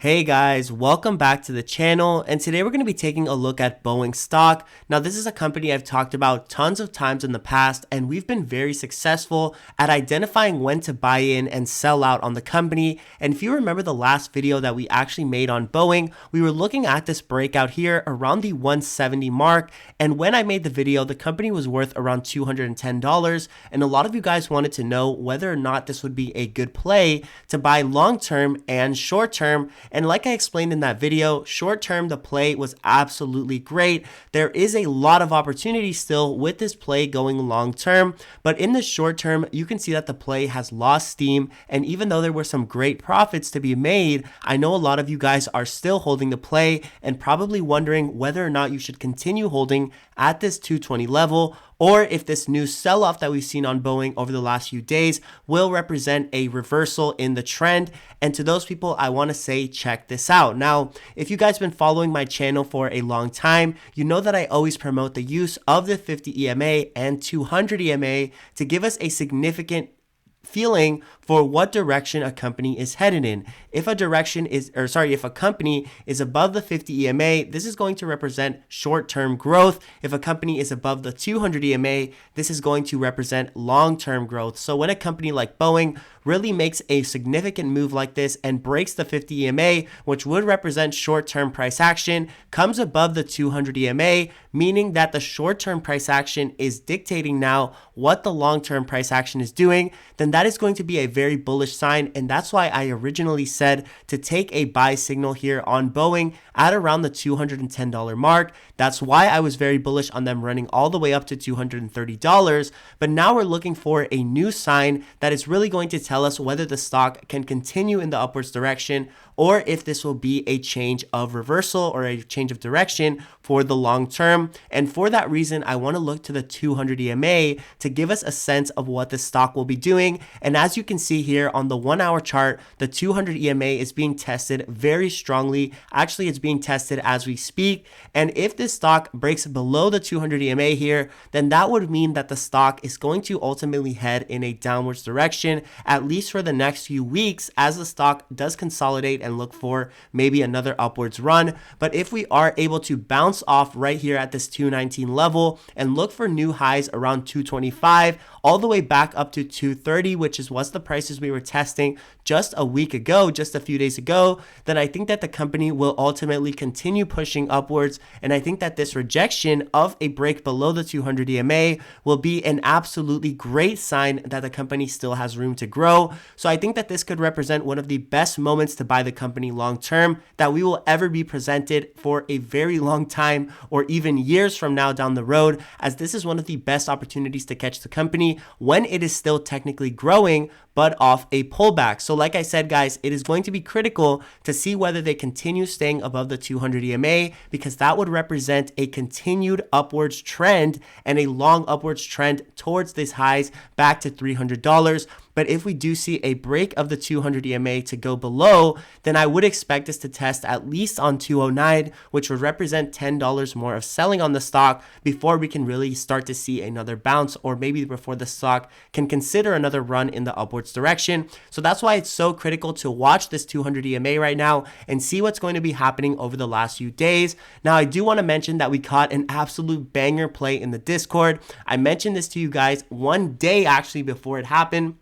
Hey guys, welcome back to the channel, and today we're going to be taking a look at BOEING stock. Now this is a company I've talked about tons of times in the past, and we've been very successful at identifying when to buy in and sell out on the company. And if you remember the last video that we actually made on BOEING, we were looking at this breakout here around the 170 mark, and when I made the video, the company was worth around $210, and a lot of you guys wanted to know whether or not this would be a good play to buy long-term and short-term. And like I explained in that video, short term, the play was absolutely great. There is a lot of opportunity still with this play going long term, but in the short term, you can see that the play has lost steam. And even though there were some great profits to be made, I know a lot of you guys are still holding the play and probably wondering whether or not you should continue holding at this 220 level, or if this new sell-off that we've seen on BOEING over the last few days will represent a reversal in the trend. And to those people, I want to say, check this out. Now, if you guys been following my channel for a long time, you know that I always promote the use of the 50 EMA and 200 EMA to give us a significant feeling for what direction a company is headed in. If a company is above the 50 EMA, this is going to represent short-term growth. If a company is above the 200 EMA, this is going to represent long-term growth. So when a company like BOEING really makes a significant move like this and breaks the 50 EMA, which would represent short-term price action, comes above the 200 EMA, meaning that the short-term price action is dictating now what the long-term price action is doing, then that is going to be a very bullish sign. And that's why I originally said to take a buy signal here on BOEING at around the $210 mark. That's why I was very bullish on them running all the way up to $230. But now we're looking for a new sign that is really going to tell us whether the stock can continue in the upwards direction or if this will be a change of reversal or a change of direction for the long term. And for that reason, I want to look to the 200 EMA to give us a sense of what the stock will be doing. And as you can see here on the 1 hour chart, the 200 EMA is being tested very strongly. Actually, it's being tested as we speak. And if this stock breaks below the 200 EMA here, then that would mean that the stock is going to ultimately head in a downwards direction, at least for the next few weeks, as the stock does consolidate and look for maybe another upwards run. But if we are able to bounce off right here at this 219 level and look for new highs around 225 all the way back up to 230, which is what's the prices we were testing just a week ago, just a few days ago, then I think that the company will ultimately continue pushing upwards. And I think that this rejection of a break below the 200 EMA will be an absolutely great sign that the company still has room to grow. So I think that this could represent one of the best moments to buy the company long term that we will ever be presented for a very long time, or even years from now down the road, as this is one of the best opportunities to catch the company when it is still technically growing but off a pullback. So like I said, guys, it is going to be critical to see whether they continue staying above the 200 EMA, because that would represent a continued upwards trend and a long upwards trend towards these highs back to $300. But if we do see a break of the 200 EMA to go below, then I would expect us to test at least on 209, which would represent $10 more of selling on the stock before we can really start to see another bounce, or maybe before the stock can consider another run in the upwards direction. So that's why it's so critical to watch this 200 EMA right now and see what's going to be happening over the last few days. Now, I do want to mention that we caught an absolute banger play in the Discord. I mentioned this to you guys one day actually before it happened.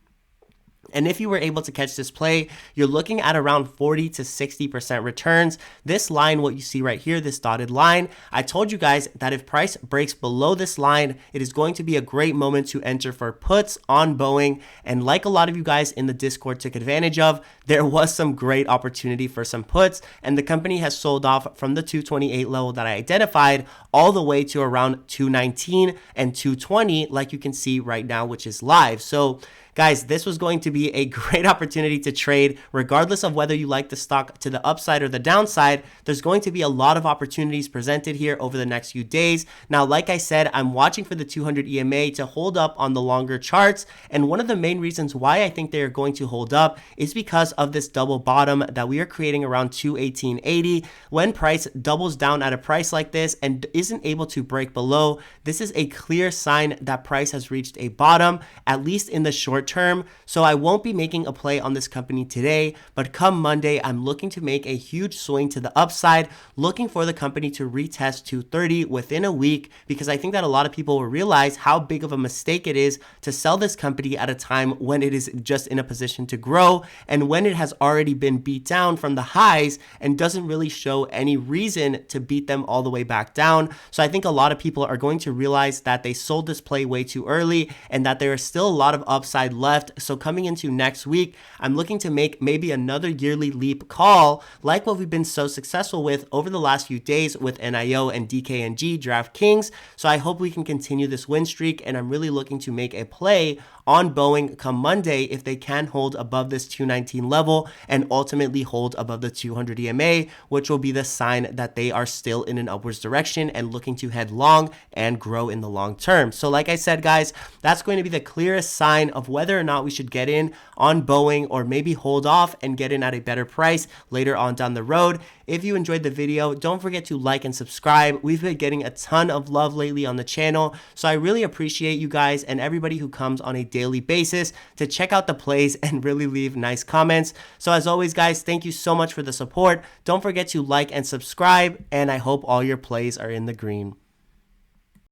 And if you were able to catch this play, you're looking at around 40 to 60% returns. This line, what you see right here, this dotted line, I told you guys that if price breaks below this line, it is going to be a great moment to enter for puts on BOEING. And like a lot of you guys in the Discord took advantage of, there was some great opportunity for some puts, and the company has sold off from the 228 level that I identified all the way to around 219 and 220, like you can see right now, which is live. So guys, this was going to be a great opportunity to trade regardless of whether you like the stock to the upside or the downside. There's going to be a lot of opportunities presented here over the next few days. Now, like I said, I'm watching for the 200 EMA to hold up on the longer charts, and one of the main reasons why I think they are going to hold up is because of this double bottom that we are creating around 218.80. When price doubles down at a price like this and isn't able to break below, this is a clear sign that price has reached a bottom, at least in the short term. So I won't be making a play on this company today, but come Monday, I'm looking to make a huge swing to the upside, looking for the company to retest 230 within a week, because I think that a lot of people will realize how big of a mistake it is to sell this company at a time when it is just in a position to grow and when it has already been beat down from the highs and doesn't really show any reason to beat them all the way back down. So I think a lot of people are going to realize that they sold this play way too early and that there is still a lot of upside left. So coming into next week, I'm looking to make maybe another yearly leap call like what we've been so successful with over the last few days with NIO and DKNG DraftKings. So I hope we can continue this win streak, and I'm really looking to make a play on Boeing come Monday if they can hold above this 219 level and ultimately hold above the 200 EMA, which will be the sign that they are still in an upwards direction and looking to head long and grow in the long term. So like I said, guys, that's going to be the clearest sign of whether or not we should get in on Boeing or maybe hold off and get in at a better price later on down the road. If you enjoyed the video, don't forget to like and subscribe. We've been getting a ton of love lately on the channel, so I really appreciate you guys and everybody who comes on a daily basis to check out the plays and really leave nice comments. So as always, guys, thank you so much for the support. Don't forget to like and subscribe, and I hope all your plays are in the green.